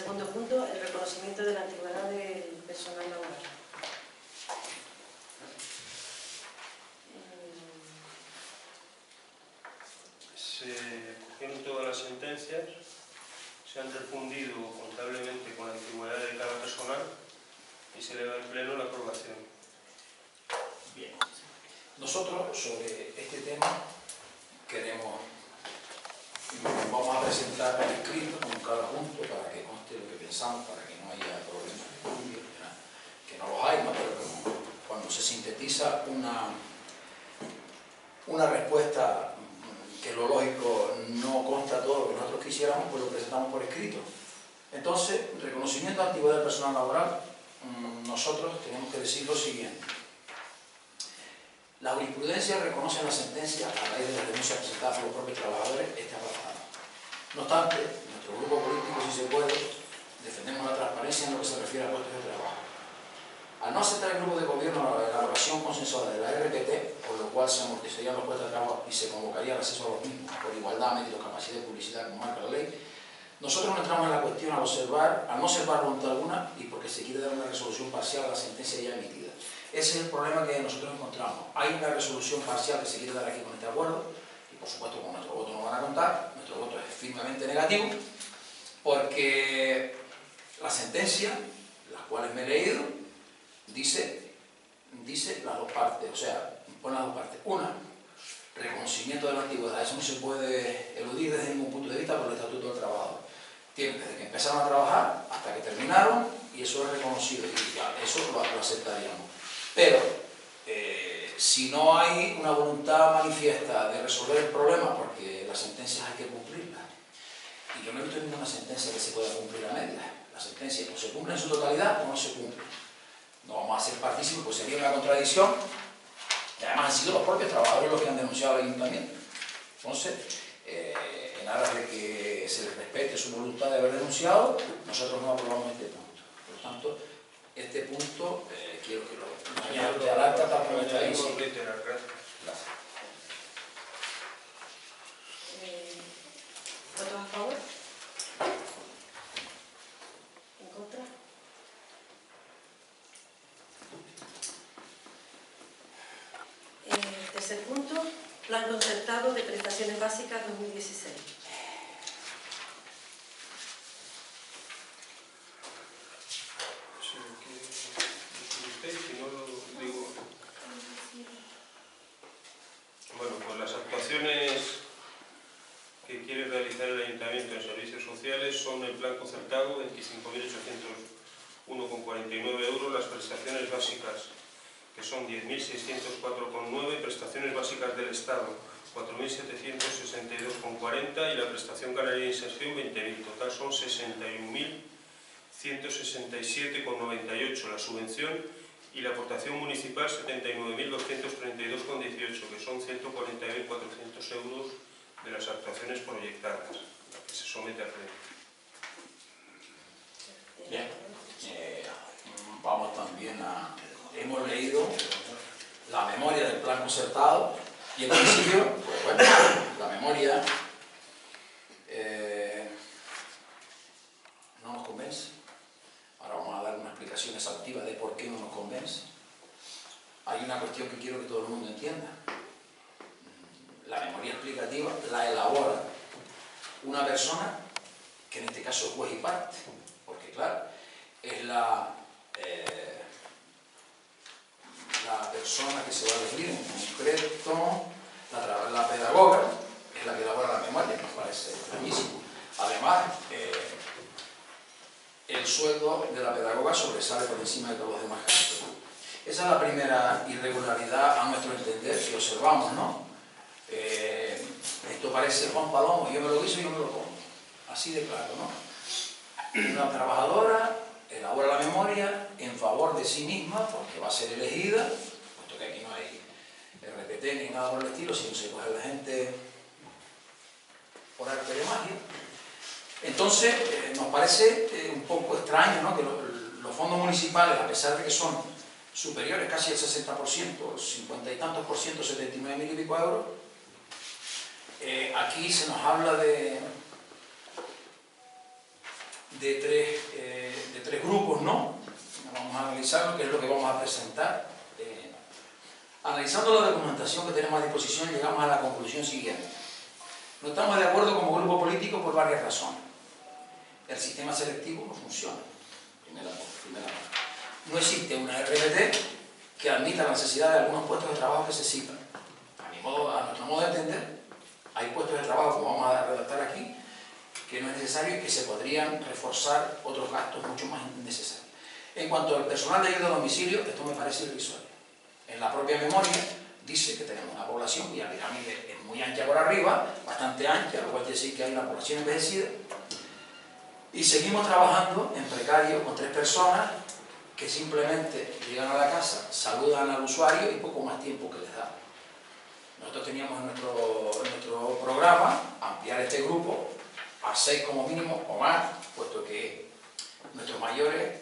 segundo punto, el reconocimiento de la antigüedad del personal laboral. Se cogieron todas las sentencias, se han refundido contablemente con la antigüedad de cada personal y se eleva en pleno la aprobación. Bien. Nosotros sobre este tema vamos a presentar por escrito con cada punto para que conste lo que pensamos, para que no haya problemas de cambio, que no los hay, ¿no? Pero cuando se sintetiza una respuesta que lo lógico no consta todo lo que nosotros quisiéramos, pues lo presentamos por escrito. Entonces, reconocimiento de antigüedad del personal laboral, nosotros tenemos que decir lo siguiente. La jurisprudencia reconoce en la sentencia, a raíz de las denuncias presentadas por los propios trabajadores, este apartado. No obstante, nuestro grupo político, si se puede, defendemos la transparencia en lo que se refiere a puestos de trabajo. Al no aceptar el grupo de gobierno la elaboración consensuada de la RPT, por lo cual se amortizarían los puestos de trabajo y se convocaría el acceso a los mismos por igualdad, mérito, capacidad y publicidad, como marca la ley, nosotros no entramos en la cuestión al no observar voluntad alguna y porque se quiere dar una resolución parcial a la sentencia ya emitida. Ese es el problema que nosotros encontramos. Hay una resolución parcial que se quiere dar aquí con este acuerdo y por supuesto con nuestro voto no van a contar. Nuestro voto es firmemente negativo porque la sentencia, las cuales me he leído, dice las dos partes, o sea, pone las dos partes. Una, reconocimiento de la antigüedad. Eso no se puede eludir desde ningún punto de vista por el Estatuto del Trabajador. Tienen desde que empezaron a trabajar hasta que terminaron y eso es reconocido y ya, eso lo aceptaríamos. Pero si no hay una voluntad manifiesta de resolver el problema, porque las sentencias hay que cumplirlas, y yo no he visto ninguna sentencia que se pueda cumplir a medias. Las sentencias o se cumplen en su totalidad o no se cumplen. No vamos a ser partícipes, pues sería una contradicción, y además han sido los propios trabajadores los que han denunciado al ayuntamiento. Entonces, en aras de que se les respete su voluntad de haber denunciado, nosotros no aprobamos este punto. Por lo tanto, este punto quiero que lo añado de alerta tal como está ahí. Gracias. ¿Votos a favor? ¿En contra? Tercer punto, plan concertado de prestaciones básicas 2016. Bueno, pues las actuaciones que quiere realizar el Ayuntamiento en servicios sociales son el plan concertado, 25.801,49 euros, las prestaciones básicas, que son 10.604,9, prestaciones básicas del Estado, 4.762,40 y la prestación canaria de inserción, 20.000. Total son 61.167,98 la subvención y la aportación municipal 79.232,18, que son 140.400 euros de las actuaciones proyectadas, la que se somete a pleno. Bien, vamos también hemos leído la memoria del plan concertado y en principio, pues bueno, la memoria no nos convence. Ahora vamos a dar una explicación exhaustiva de por qué no nos convence. Hay una cuestión que quiero que todo el mundo entienda. La memoria explicativa la elabora una persona que en este caso es juez y parte, porque claro, es la persona que se va a elegir, en concreto la pedagoga, es la que elabora la memoria, que nos parece extrañísimo. Además, el sueldo de la pedagoga sobresale por encima de todos los demás gastos. Esa es la primera irregularidad, a nuestro entender, que observamos, ¿no? Esto parece Juan Palomo, yo me lo guiso y yo me lo como. Así de claro, ¿no? Una trabajadora elabora la memoria en favor de sí misma, porque va a ser elegida, puesto que aquí no hay RPT ni nada por el estilo, sino se coge a la gente por arte de magia. Entonces, nos parece un poco extraño, ¿no?, que los fondos municipales, a pesar de que son superiores casi al 60%, 50 y tantos por ciento, 79.000 y pico euros, aquí se nos habla de tres grupos, ¿no? Vamos a analizarlo, que es lo que vamos a presentar. Analizando la documentación que tenemos a disposición, llegamos a la conclusión siguiente. No estamos de acuerdo como grupo político por varias razones. El sistema selectivo no funciona. Primera parte. No existe una RPT que admita la necesidad de algunos puestos de trabajo que se citan. A nuestro modo de entender, hay puestos de trabajo, como vamos a redactar aquí, que no es necesario y que se podrían reforzar otros gastos mucho más necesarios. En cuanto al personal de ayuda a domicilio, esto me parece irrisorio. En la propia memoria dice que tenemos una población cuya pirámide es muy ancha por arriba, bastante ancha, lo cual quiere decir que hay una población envejecida, y seguimos trabajando en precario con 3 personas que simplemente llegan a la casa, saludan al usuario y poco más tiempo que les da. Nosotros teníamos en nuestro programa ampliar este grupo a 6 como mínimo o más, puesto que nuestros mayores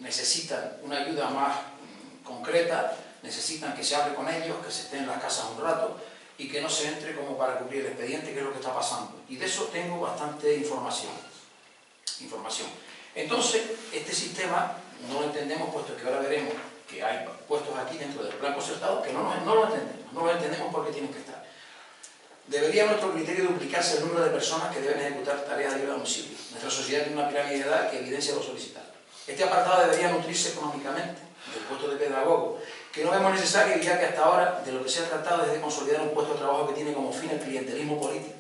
necesitan una ayuda más concreta, necesitan que se hable con ellos, que se estén en las casas un rato y que no se entre como para cubrir el expediente, que es lo que está pasando. Y de eso tengo bastante información. Entonces, este sistema no lo entendemos, puesto que ahora veremos que hay puestos aquí dentro del plan concertado que no lo entendemos porque tienen que estar. Debería, a nuestro criterio, duplicarse el número de personas que deben ejecutar tareas de ayuda a domicilio. Nuestra sociedad tiene una pirámide de edad que evidencia lo solicitado. Este apartado debería nutrirse económicamente del puesto de pedagogo, que no vemos necesario, ya que hasta ahora de lo que se ha tratado es de consolidar un puesto de trabajo que tiene como fin el clientelismo político.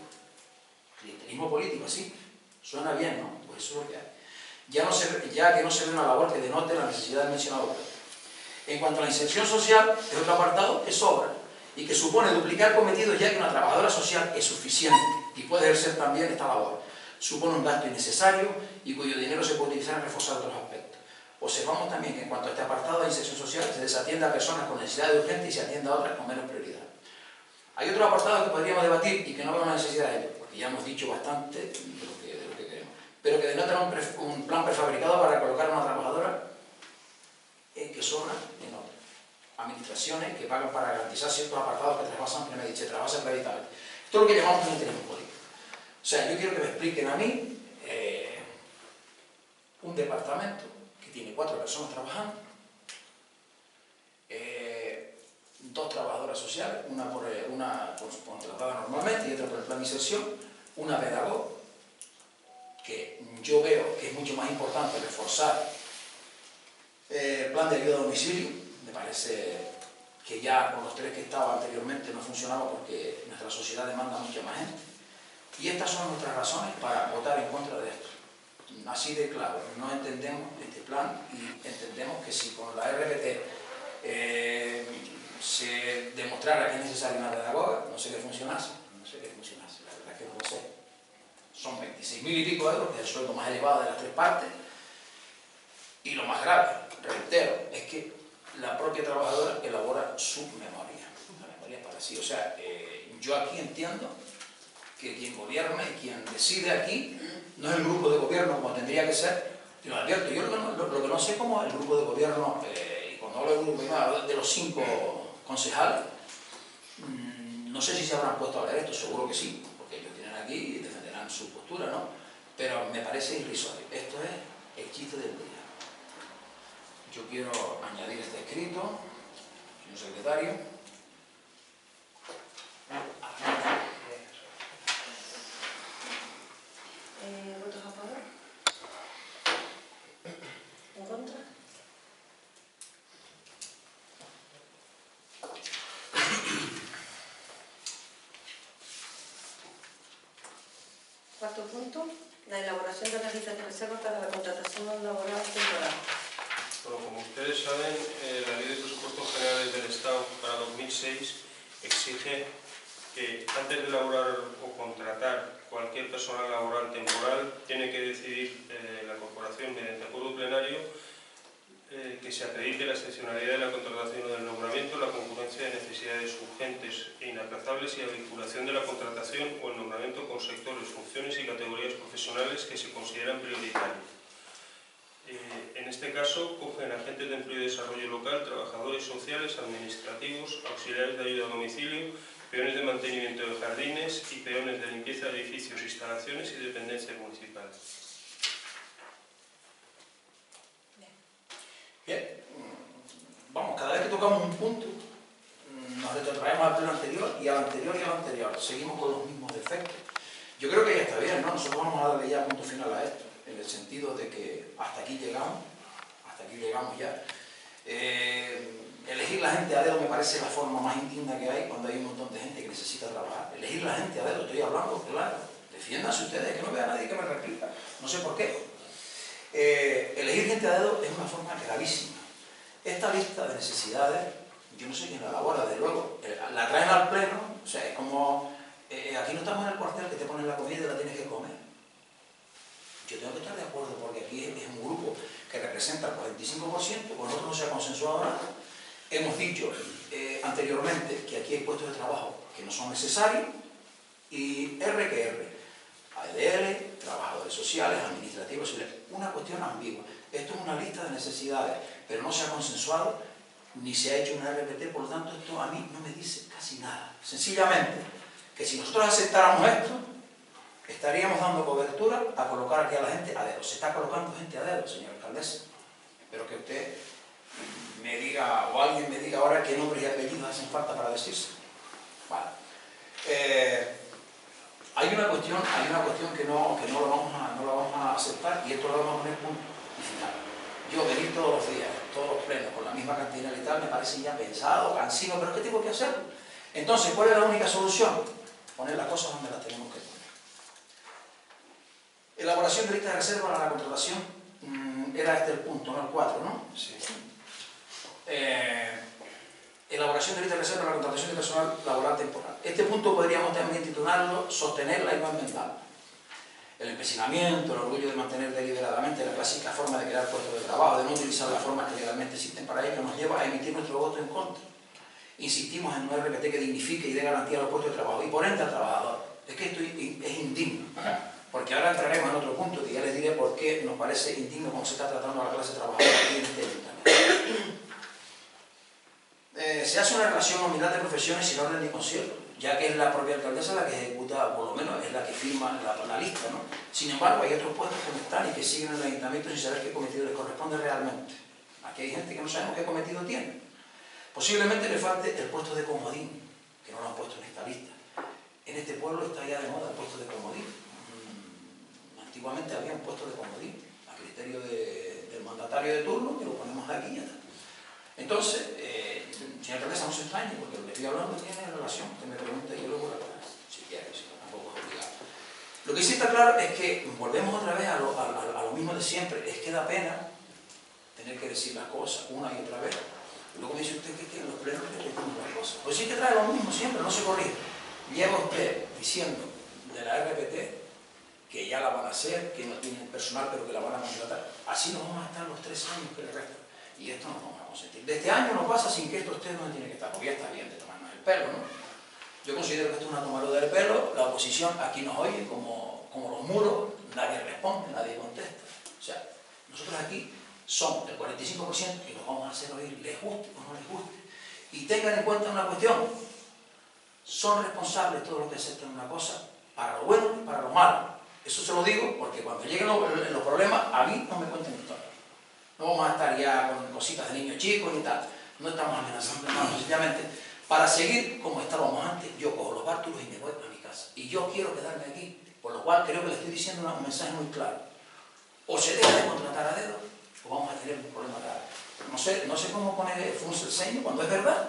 Clientelismo político, sí, suena bien, ¿no? Pues eso es lo que hay. Ya que no se ve una labor que denote la necesidad del mencionado puesto. En cuanto a la inserción social, es otro apartado que sobra y que supone duplicar cometidos, ya que una trabajadora social es suficiente y puede ejercer también esta labor. Supone un gasto innecesario y cuyo dinero se puede utilizar en reforzar otros aspectos. Observamos también que en cuanto a este apartado de inserción social se desatiende a personas con necesidad de urgente y se atiende a otras con menos prioridad. Hay otro apartado que podríamos debatir y que no vemos la necesidad de ello, porque ya hemos dicho bastante de lo que queremos, pero que denota un plan prefabricado para colocar a una trabajadora en qué zona, en otra. Administraciones que pagan para garantizar ciertos apartados que trabajan predictablemente. Esto es lo que llamamos clientelismo político. O sea, yo quiero que me expliquen a mí un departamento que tiene 4 personas trabajando, 2 trabajadoras sociales, una contratada normalmente y otra por el plan de inserción, una pedagoga, que yo veo que es mucho más importante reforzar el plan de ayuda a domicilio. Me parece que ya con los 3 que estaba anteriormente no funcionaba porque nuestra sociedad demanda mucha más gente. Y estas son nuestras razones para votar en contra de esto. Así de claro, no entendemos este plan y entendemos que si con la RPT se demostrara que es necesaria una pedagoga, no sé qué funcionase, la verdad es que no lo sé. Son 26.000 y pico euros, que es el sueldo más elevado de las 3 partes, y lo más grave, reitero, es que la propia trabajadora elabora su memoria. La memoria es para sí. O sea, yo aquí entiendo que quien gobierna y quien decide aquí no es el grupo de gobierno como tendría que ser. Yo lo advierto, yo lo que no sé cómo el grupo de gobierno, y cuando hablo del grupo de los 5 concejales, no sé si se habrán puesto a ver esto, seguro que sí, porque ellos tienen aquí y defenderán su postura, ¿no? Pero me parece irrisorio. Esto es el chiste del día. Yo quiero añadir este escrito, señor secretario. ¿Votos a favor? ¿En contra? Cuarto punto, la elaboración de las listas de reserva para la contratación laboral temporal. Bueno, como ustedes saben, la Ley de Presupuestos Generales del Estado para 2006 exige que antes de elaborar o contratar cualquier personal laboral temporal, tiene que decidir la corporación mediante acuerdo plenario que se acredite la excepcionalidad de la contratación o del nombramiento, la concurrencia de necesidades urgentes e inaplazables y la vinculación de la contratación o el nombramiento con sectores, funciones y categorías profesionales que se consideran prioritarios. En este caso, cogen agentes de empleo y desarrollo local, trabajadores sociales, administrativos, auxiliares de ayuda a domicilio, peones de mantenimiento de jardines y peones de limpieza de edificios, instalaciones y dependencias municipales. tocamos un punto, nos retrotraemos al pleno anterior y al anterior y al anterior. Seguimos con los mismos defectos. Yo creo que ya está bien, ¿no? Nosotros vamos a darle ya punto final a esto, en el sentido de que hasta aquí llegamos ya. Elegir la gente a dedo me parece la forma más indigna que hay cuando hay un montón de gente que necesita trabajar. Elegir la gente a dedo, estoy hablando, claro. Defiéndanse ustedes, que no vea a nadie que me replica. No sé por qué. Elegir gente a dedo es una forma gravísima. Esta lista de necesidades, yo no sé quién la elabora, desde luego. La traen al pleno, o sea, es como... aquí no estamos en el cuartel que te ponen la comida y la tienes que comer. Yo tengo que estar de acuerdo porque aquí es un grupo que representa el 45%, con nosotros no se ha consensuado nada. Hemos dicho anteriormente que aquí hay puestos de trabajo que no son necesarios y R que R. AEDL, trabajadores sociales, administrativos, una cuestión ambigua. Esto es una lista de necesidades, pero no se ha consensuado ni se ha hecho una RPT, por lo tanto esto a mí no me dice casi nada. Sencillamente, que si nosotros aceptáramos esto, estaríamos dando cobertura a colocar aquí a la gente a dedo. Se está colocando gente a dedo, señora alcaldesa. Espero que usted me diga, o alguien me diga ahora qué nombres y apellidos hacen falta para decirse. Vale. Hay una cuestión que no la vamos a aceptar y esto lo vamos a poner punto y final. Yo venir todos los días, todos los plenos, con la misma cantidad y tal, me parece ya pensado, cansino, pero es que tengo que hacerlo. Entonces, ¿cuál es la única solución? Poner las cosas donde las tenemos que poner. Elaboración de lista de reserva para la contratación, era este el punto, no el 4, ¿no? Sí. Elaboración de lista de reserva para la contratación de personal laboral temporal. Este punto podríamos también titularlo sostenerla y no enmendarla. El empecinamiento, el orgullo de mantener deliberadamente la clásica forma de crear puestos de trabajo, de no utilizar las formas que legalmente existen para ello, nos lleva a emitir nuestro voto en contra. Insistimos en un RPT que dignifique y dé garantía a los puestos de trabajo y por ende al trabajador. Es que esto es indigno, porque ahora entraremos en otro punto que ya les diré por qué nos parece indigno cómo se está tratando a la clase trabajadora aquí en este ayuntamiento. Se hace una relación nominal de profesiones sin orden ni concierto, ya que es la propia alcaldesa la que ejecuta, por lo menos es la que firma la lista, ¿no? Sin embargo, hay otros puestos que no están y que siguen en el ayuntamiento sin saber qué cometido les corresponde realmente. Aquí hay gente que no sabemos qué cometido tiene. Posiblemente le falte el puesto de comodín, que no lo han puesto en esta lista. En este pueblo está ya de moda el puesto de comodín. Antiguamente había un puesto de comodín, a criterio del mandatario de turno, que lo ponemos aquí y ya está. Entonces, señora alcaldesa, no se extrañe, porque lo que estoy hablando tiene relación. Usted me pregunta y yo luego la paso, si quiere, si no, tampoco es obligado. Lo que sí está claro es que volvemos otra vez a lo mismo de siempre. Es que da pena tener que decir las cosas una y otra vez. Luego me dice usted que en los plenos repetimos las cosas. Pues sí que trae lo mismo siempre, no se corrige. Lleva usted diciendo de la RPT que ya la van a hacer, que no tienen personal pero que la van a contratar. Así nos vamos a estar los 3 años que le restan. Y esto nos vamos a consentir. De este año no pasa sin que esto esté donde tiene que estar, porque ya está bien de tomarnos el pelo, ¿no? Yo considero que esto es una tomadura de pelo, la oposición aquí nos oye como los muros, nadie responde, nadie contesta. O sea, nosotros aquí somos el 45% y nos vamos a hacer oír, les guste o no les guste. Y tengan en cuenta una cuestión, son responsables todos los que aceptan una cosa, para lo bueno y para lo malo. Eso se lo digo porque cuando lleguen los problemas, a mí no me cuenten historias. No vamos a estar ya con cositas de niños chicos ni tal. No estamos amenazando nada, sencillamente. Para seguir como estábamos antes, yo cojo los bártulos y me voy a mi casa. Y yo quiero quedarme aquí, por lo cual creo que le estoy diciendo un mensaje muy claro. O se deja de contratar a dedo, o vamos a tener un problema grave. No sé cómo poner frunce el ceño cuando es verdad.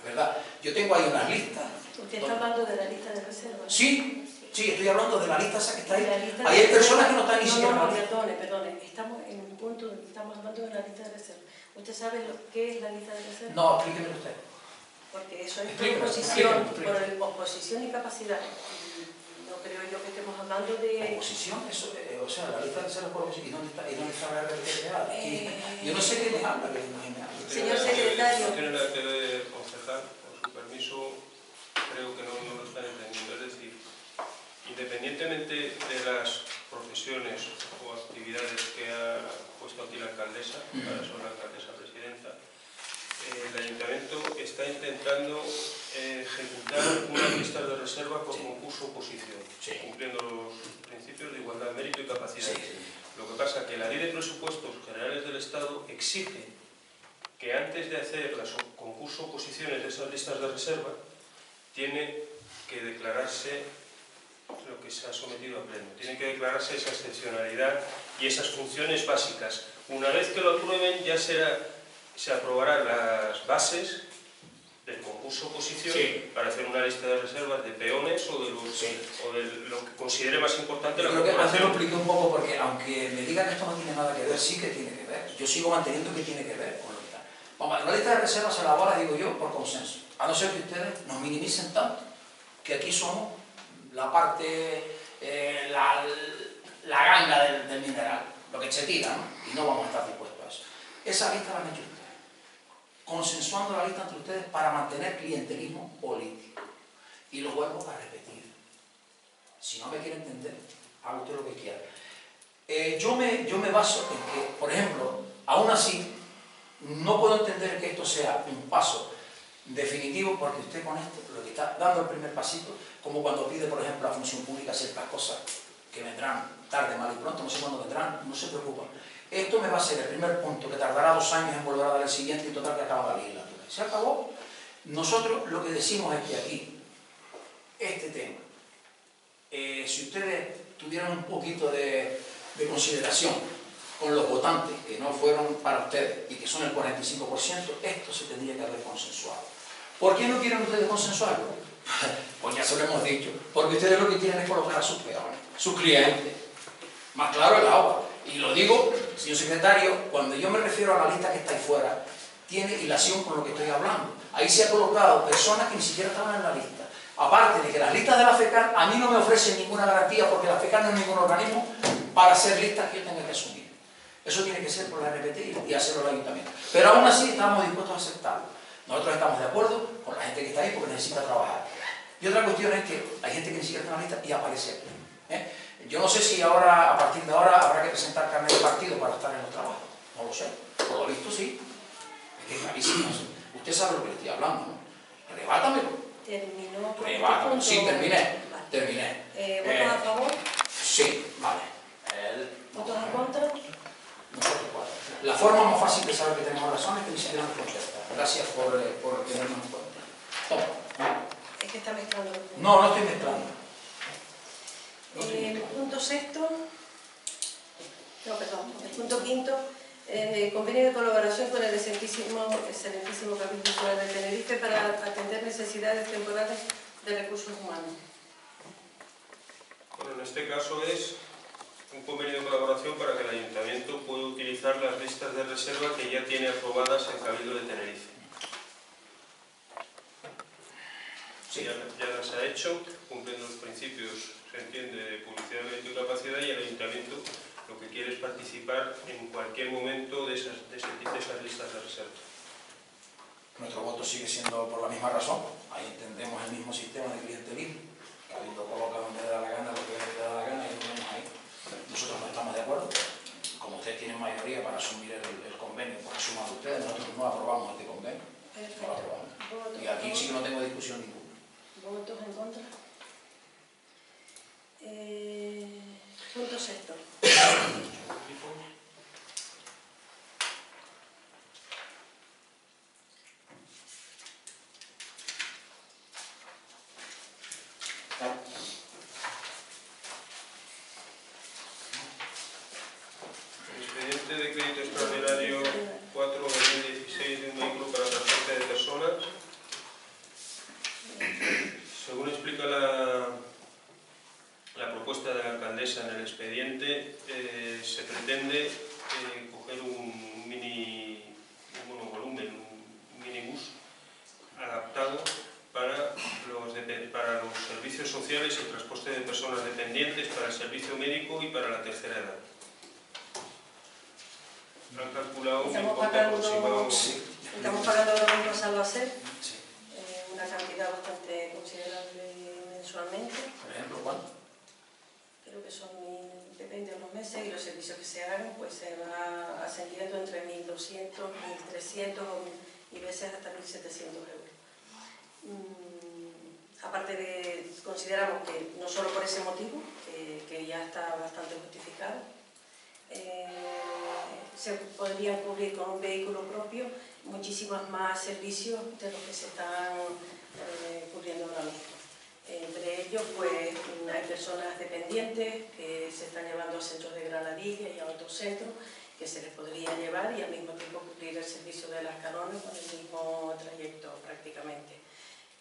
Es verdad. Yo tengo ahí unas listas. ¿Usted está hablando de la lista de reservas? Sí, estoy hablando de la lista esa que está ahí. Ahí hay personas que no están ni siquiera en la lista. Perdone. Estamos en un punto donde estamos hablando de la lista de reservas. ¿Usted sabe qué es la lista de reservas? No, explíquemelo usted. Porque eso es por oposición y capacidad. No creo yo que estemos hablando de... ¿Oposición? Eso, o sea, la lista de reservas por oposición. ¿Y dónde está la RPT? Yo no sé qué me habla. Señor secretario. No tiene nada que ver, concejal, con su permiso, creo que no lo están entendiendo. Es decir, independientemente de las profesiones o actividades que ha puesto aquí la alcaldesa, para eso la alcaldesa presidenta, el ayuntamiento está intentando ejecutar una lista de reserva por concurso-oposición, cumpliendo los principios de igualdad, mérito y capacidad. Lo que pasa es que la Ley de Presupuestos Generales del Estado exige que antes de hacer las concurso o oposiciones de esas listas de reserva tiene que declararse lo que se ha sometido a pleno. Tiene que declararse esa excepcionalidad y esas funciones básicas. Una vez que lo aprueben ya se aprobarán las bases del concurso oposición para hacer una lista de reservas de peones o de lo que considere más importante la corporación. Creo que antes lo expliqué un poco porque aunque me digan que esto no tiene nada que ver, sí que tiene que ver. Yo sigo manteniendo que tiene que ver con lo que está. Vamos, la lista de reservas se elabora, digo yo, por consenso. A no ser que ustedes nos minimicen tanto que aquí somos la parte, la ganga del mineral, lo que se tira, ¿no? Y no vamos a estar dispuestos a eso. Esa lista la han hecho ustedes, consensuando la lista entre ustedes para mantener clientelismo político. Y lo vuelvo a repetir. Si no me quiere entender, haga usted lo que quiera. Yo me baso en que, por ejemplo, aún así, no puedo entender que esto sea un paso definitivo, porque usted con esto lo que está dando el primer pasito, como cuando pide, por ejemplo, a Función Pública ciertas cosas que vendrán tarde, mal y pronto, no sé cuándo vendrán, no se preocupen. Esto me va a ser el primer punto, que tardará 2 años en volver a dar el siguiente y total que acaba la legislatura. Se acabó. Nosotros lo que decimos es que aquí, este tema, si ustedes tuvieran un poquito de consideración con los votantes que no fueron para ustedes y que son el 45%, esto se tendría que haber consensuado. ¿Por qué no quieren ustedes consensuarlo? Pues ya se lo hemos dicho, porque ustedes lo que quieren es colocar a sus peones, sus clientes, más claro el agua. Y lo digo, señor secretario, cuando yo me refiero a la lista que está ahí fuera, tiene hilación con lo que estoy hablando. Ahí se ha colocado personas que ni siquiera estaban en la lista. Aparte de que las listas de la FECAN a mí no me ofrecen ninguna garantía, porque la FECAN no es ningún organismo para hacer listas que yo tenga que asumir. Eso tiene que ser por la RPT y hacerlo el ayuntamiento. Pero aún así estamos dispuestos a aceptarlo. Nosotros estamos de acuerdo con la gente que está ahí porque necesita trabajar. Y otra cuestión es que hay gente que ni siquiera está en la lista y aparece aquí. Yo no sé si ahora, a partir de ahora, habrá que presentar carnet de partido para estar en los trabajos. No lo sé. Por lo visto sí. Es que es clarísimo. Usted sabe lo que le estoy hablando, ¿no? Rebátamelo. Terminó. Rebátamelo. Sí, terminé. Vale. Terminé. ¿Votos a favor? Sí, vale. ¿Votos en contra? La forma más fácil de saber que tenemos razón es que ni siquiera nos contesta. Gracias por tenernos en cuenta. Toma. Es que está mezclando. No, no estoy mezclando. Punto sexto. No, perdón. El punto quinto. Convenio de colaboración con el excelentísimo Cabildo Insular de Tenerife para atender necesidades temporales de recursos humanos. Bueno, en este caso es un convenio de colaboración para que el Ayuntamiento pueda utilizar las listas de reserva que ya tiene aprobadas el Cabildo de Tenerife. Sí, ya las ha hecho, cumplen los principios, se entiende, de publicidad, mérito y capacidad, y el Ayuntamiento lo que quiere es participar en cualquier momento de esas listas de reserva. Nuestro voto sigue siendo por la misma razón. Ahí entendemos el mismo sistema de clientelismo. Cabildo coloca donde le da la gana, lo que le da la gana, y nos vemos ahí. Nosotros no estamos de acuerdo. Como ustedes tienen mayoría para asumir el convenio, pues asuman ustedes. Nosotros no aprobamos este convenio. No lo aprobamos. Y aquí sí que no tengo discusión ninguna. ¿Votos en contra? Punto sexto. Expediente de crédito extraordinario 4/2016 de un vehículo para transporte de personas. Según explica la propuesta de la alcaldesa en el expediente, se pretende coger un monovolumen, un minibús adaptado para los servicios sociales, el transporte de personas dependientes, para el servicio médico y para la tercera edad. Han calculado un importe aproximado. Estamos pagando ahora mismo a Salvacer, una cantidad bastante considerable mensualmente. Por ejemplo, ¿cuánto? Creo que son, depende de los meses, y los servicios que se hagan pues se va ascendiendo entre 1.200, 1.300 y veces hasta 1.700 euros. Aparte de, consideramos que no solo por ese motivo, que ya está bastante justificado, se podrían cubrir con un vehículo propio muchísimos más servicios de los que se están cubriendo ahora mismo. Entre ellos, pues, hay personas dependientes que se están llevando a centros de granadilla y a otros centros que se les podría llevar y al mismo tiempo cubrir el servicio de las canones con el mismo trayecto prácticamente.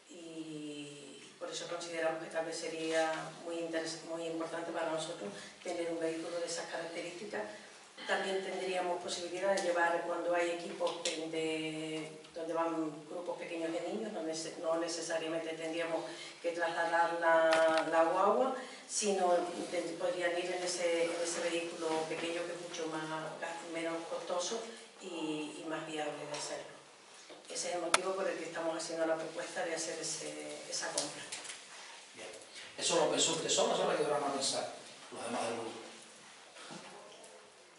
Y por eso consideramos que tal vez sería muy importante para nosotros tener un vehículo de esas características. También tendríamos posibilidad de llevar, cuando hay equipos donde van grupos pequeños de niños, donde no necesariamente tendríamos que trasladar la guagua, sino podrían ir en ese vehículo pequeño que es mucho menos costoso y más viable de hacerlo. Ese es el motivo por el que estamos haciendo la propuesta de hacer esa compra. Bien. ¿Eso lo pensó usted solo o se lo ayudaron a pensar los demás del grupo?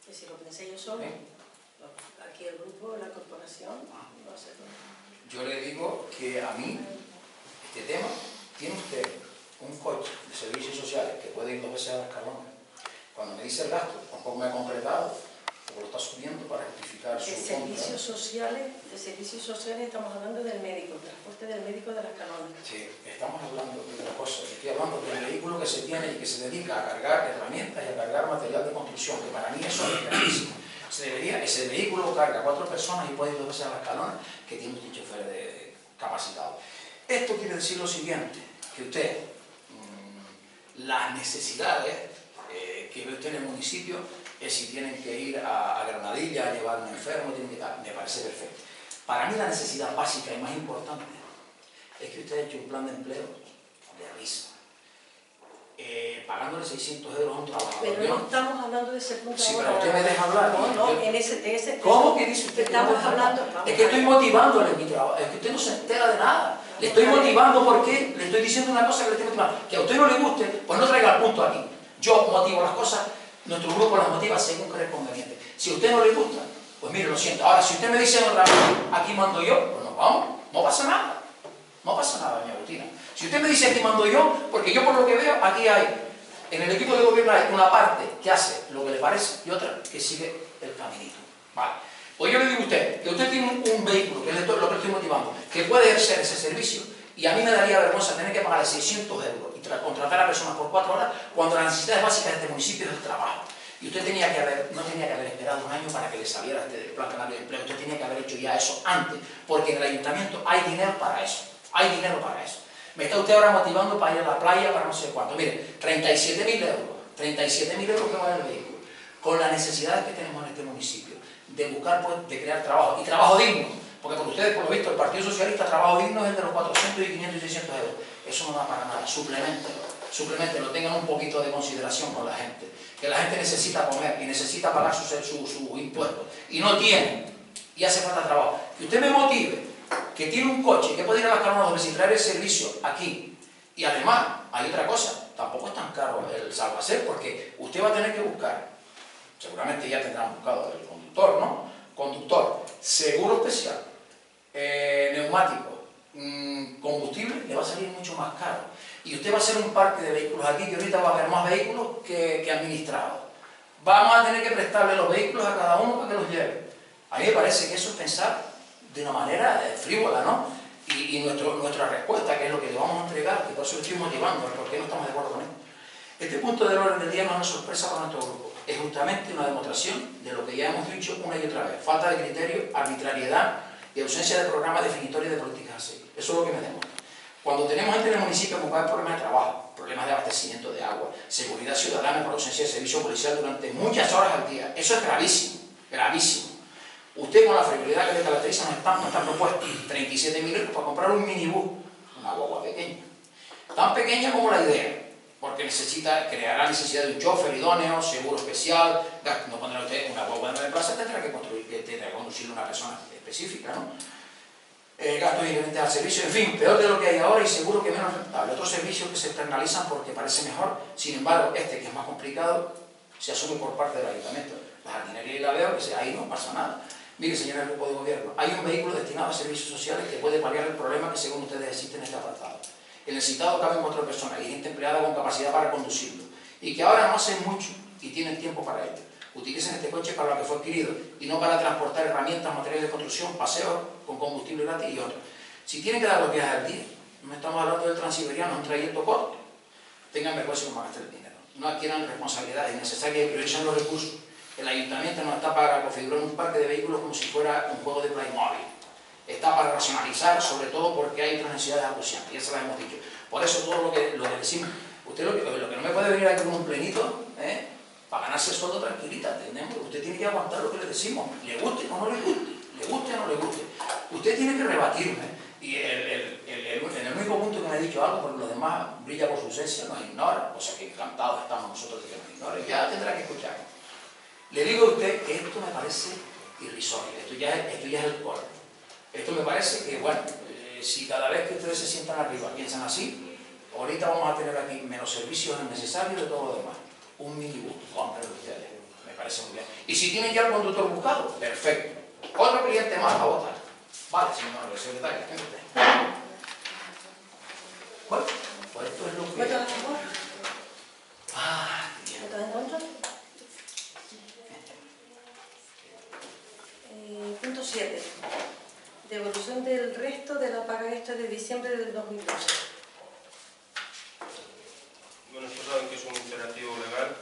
Que si lo pensé yo solo, ¿Sí? aquí el grupo, la corporación, no sé. Yo le digo que a mí, este tema, tiene usted un coche de servicios sociales que puede ir 2 veces a las Calones. Cuando me dice el gasto, tampoco me ha concretado, porque lo está subiendo para justificar su compra. De servicios sociales estamos hablando del médico, el transporte del médico de las Calones. Sí, estamos hablando de otra cosa. Estoy hablando del vehículo que se tiene y que se dedica a cargar herramientas y a cargar material de construcción, que para mí eso es gravísimo. Ese vehículo carga 4 personas y puede ir 2 veces a las Calones, que tiene un chofer capacitado. Esto quiere decir lo siguiente, que usted, las necesidades que ve usted en el municipio, es si tienen que ir a Granadilla a llevar un enfermo, me parece perfecto. Para mí la necesidad básica y más importante es que usted ha hecho un plan de empleo de risa, pagándole 600 euros a un trabajador. Pero no estamos hablando de ese punto. Sí, pero usted me deja hablar. No, en ese ¿Cómo que dice usted? Estamos hablando. Es que estoy motivándole en mi trabajo, es que usted no se entera de nada. Le estoy motivando porque le estoy diciendo una cosa que le estoy motivando. Que a usted no le guste, pues no traiga el punto aquí. Yo motivo las cosas, nuestro grupo las motiva según cree conveniente. Si a usted no le gusta, pues mire, lo siento. Ahora, si usted me dice otra vez, aquí mando yo, pues nos vamos, no pasa nada. No pasa nada, doña Agustina. Si usted me dice aquí mando yo, porque yo por lo que veo, aquí hay, en el equipo de gobierno hay una parte que hace lo que le parece y otra que sigue el caminito. Vale. Pues yo le digo a usted, que usted tiene un vehículo, que es lo que le estoy motivando, que puede ejercer ese servicio, y a mí me daría vergüenza tener que pagarle 600 euros y contratar a personas por 4 horas cuando las necesidades básicas de este municipio es el trabajo. Y usted no tenía que haber esperado un año para que le saliera este plan canario de empleo, usted tenía que haber hecho ya eso antes, porque en el ayuntamiento hay dinero para eso, hay dinero para eso. Me está usted ahora motivando para ir a la playa, para no sé cuánto. Mire, 37.000 euros que vale el vehículo, con las necesidades que tenemos en este municipio, de buscar, pues, de crear trabajo, y trabajo digno, porque por ustedes, por lo visto, el Partido Socialista, trabajo digno es de los 400 y 500 y 600 euros. Eso no da para nada, suplementenlo, tengan un poquito de consideración con la gente, que la gente necesita comer y necesita pagar sus impuestos, y no tiene, y hace falta trabajo. Que usted me motive, que tiene un coche, que puede ir a las Canonas 2 veces y traer el servicio aquí, y además, hay otra cosa, tampoco es tan caro el salvaser, porque usted va a tener que buscar, seguramente ya tendrán buscado el conductor, ¿no? Conductor, seguro especial, neumático, combustible, le va a salir mucho más caro. Y usted va a hacer un parque de vehículos aquí, que ahorita va a haber más vehículos que administrados. Vamos a tener que prestarle los vehículos a cada uno para que los lleve. A mí me parece que eso es pensar de una manera frívola, ¿no? Y nuestra respuesta, que es lo que le vamos a entregar, que por eso lo estoy motivando, por qué no estamos de acuerdo con esto. Este punto del orden del día no es una sorpresa para nuestro grupo. Es justamente una demostración de lo que ya hemos dicho una y otra vez. Falta de criterio, arbitrariedad y ausencia de programa definitorio de políticas a seguir. Eso es lo que me demuestra. Cuando tenemos gente en el municipio con problemas de trabajo, problemas de abastecimiento de agua, seguridad ciudadana por ausencia de servicio policial durante muchas horas al día, eso es gravísimo, gravísimo. Usted, con la frivolidad que le caracteriza, nos está propuesto 37.000 euros para comprar un minibús, una guagua pequeña, tan pequeña como la idea, porque creará necesidad de un chofer idóneo, seguro especial, no pondrá usted una guagua de plaza, tendrá que conducirle una persona específica, ¿no? Gastos inherentes al servicio, en fin, peor de lo que hay ahora y seguro que menos rentable. Otros servicios que se externalizan porque parece mejor, sin embargo, este que es más complicado, se asume por parte del ayuntamiento. La jardinería y la veo, que ahí no pasa nada. Mire, señores del grupo de gobierno, hay un vehículo destinado a servicios sociales que puede paliar el problema que según ustedes existe en este apartado. En el citado caben 4 personas y gente empleada con capacidad para conducirlo, y que ahora no hacen mucho y tienen tiempo para ello. utilicen este coche para lo que fue adquirido y no para transportar herramientas, materiales de construcción, paseos con combustible gratis y otros. Si tienen que dar los viajes al día, no estamos hablando del Transiberiano, es un trayecto corto, tengan vergüenza como gastar el dinero. No adquieran responsabilidades innecesarias y prioricen los recursos. El ayuntamiento no está para configurar un parque de vehículos como si fuera un juego de Playmobil. Está para racionalizar, sobre todo porque hay otras necesidades acuciantes, ya se las hemos dicho. Por eso todo lo que decimos, usted lo que no me puede venir aquí con un plenito, para ganarse el sueldo tranquilita, ¿entendemos? Usted tiene que aguantar lo que le decimos, le guste o no le guste, le guste o no le guste. Usted tiene que rebatirme, y en el único punto que me ha dicho algo, porque los demás brilla por su ausencia, nos ignora, o sea que encantados estamos nosotros de que nos ignore, ya tendrá que escucharnos. Le digo a usted que esto me parece irrisorio, esto ya es el colmo. Esto me parece que, bueno, si cada vez que ustedes se sientan arriba piensan así, ahorita vamos a tener aquí menos servicios innecesarios de todo lo demás. Un minibús, compren ustedes, me parece muy bien. Y si tienen ya el conductor buscado, perfecto. Otro cliente más a votar. Vale, señor secretario, ¿qué usted? Bueno, pues esto es lo que... ¿Votos a favor? Ah, bien. ¿Votos en contra? Punto 7. Devolución del resto de la paga extra de diciembre del 2012. Bueno, esto saben que es un imperativo legal.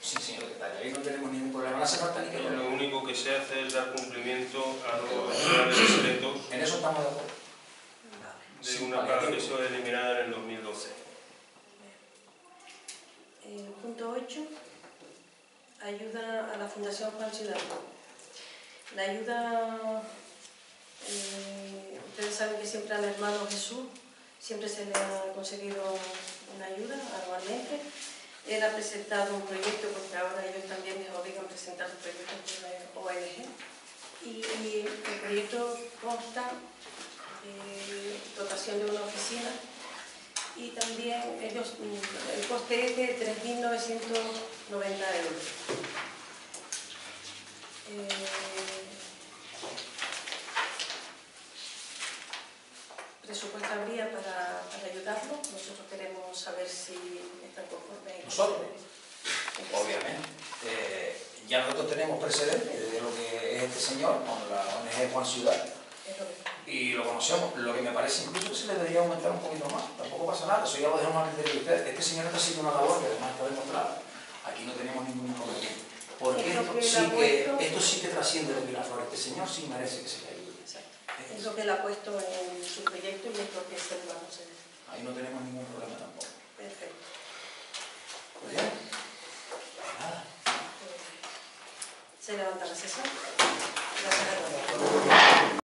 Sí, señor secretario, ahí no tenemos ningún problema. No hace falta ni que Lo único que se hace es dar cumplimiento a los reales decretos en eso estamos de acuerdo. de una paga que se fue eliminada en el 2012. Punto 8. Ayuda a la Fundación Juan Ciudadano. La ayuda, ustedes saben que siempre al hermano Jesús siempre se le ha conseguido una ayuda anualmente. Él ha presentado un proyecto, porque ahora ellos también les obligan a presentar los proyectos de ONG. Y el proyecto consta de dotación de una oficina y también ellos, el coste es de 3.990 euros. Presupuesto habría para ayudarlo. Nosotros queremos saber si están conformes. Nosotros, obviamente, ya nosotros tenemos precedentes de lo que es este señor con la ONG Juan Ciudad y lo conocemos. Lo que me parece incluso que se le debería aumentar un poquito más, tampoco pasa nada, eso ya lo dejamos a criterio de ustedes. Este señor está haciendo una labor que además está demostrada, aquí no tenemos ningún problema, porque esto sí que trasciende de Miraflores. Este señor sí merece que se le ayude. Es lo que él ha puesto en su proyecto y es lo que se le va a conceder. Ahí no tenemos ningún problema tampoco. Perfecto. ¿Muy bien? Nada. Se levanta la sesión.